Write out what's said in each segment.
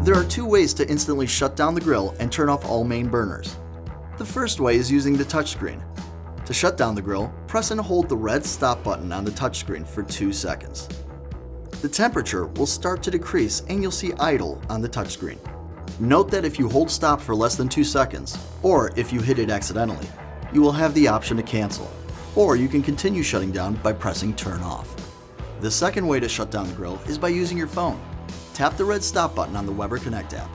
There are two ways to instantly shut down the grill and turn off all main burners. The first way is using the touchscreen. To shut down the grill, press and hold the red stop button on the touchscreen for 2 seconds. The temperature will start to decrease and you'll see idle on the touchscreen. Note that if you hold stop for less than 2 seconds, or if you hit it accidentally, you will have the option to cancel, or you can continue shutting down by pressing turn off. The second way to shut down the grill is by using your phone. Tap the red stop button on the Weber Connect app.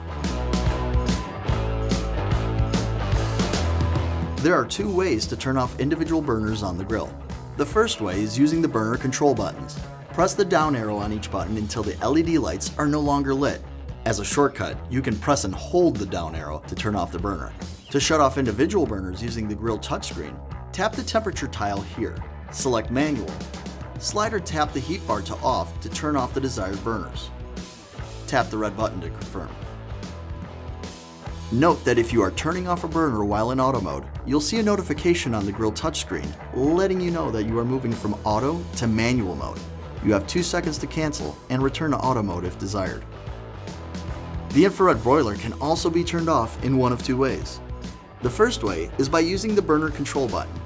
There are two ways to turn off individual burners on the grill. The first way is using the burner control buttons. Press the down arrow on each button until the LED lights are no longer lit. As a shortcut, you can press and hold the down arrow to turn off the burner. To shut off individual burners using the grill touchscreen, tap the temperature tile here. Select Manual. Slide or tap the heat bar to off to turn off the desired burners. Tap the red button to confirm. Note that if you are turning off a burner while in auto mode, you'll see a notification on the grill touchscreen letting you know that you are moving from auto to manual mode. You have 2 seconds to cancel and return to auto mode if desired. The infrared broiler can also be turned off in one of two ways. The first way is by using the burner control button.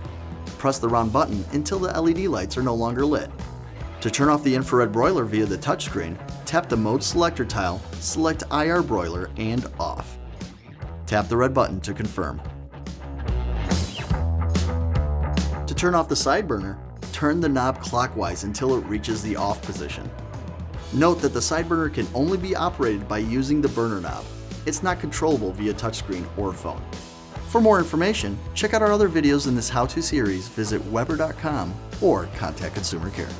Press the round button until the LED lights are no longer lit. To turn off the infrared broiler via the touchscreen, tap the mode selector tile, select IR broiler and off. Tap the red button to confirm. To turn off the side burner, turn the knob clockwise until it reaches the off position. Note that the side burner can only be operated by using the burner knob. It's not controllable via touchscreen or phone. For more information, check out our other videos in this how-to series, visit Weber.com or contact Consumer Care.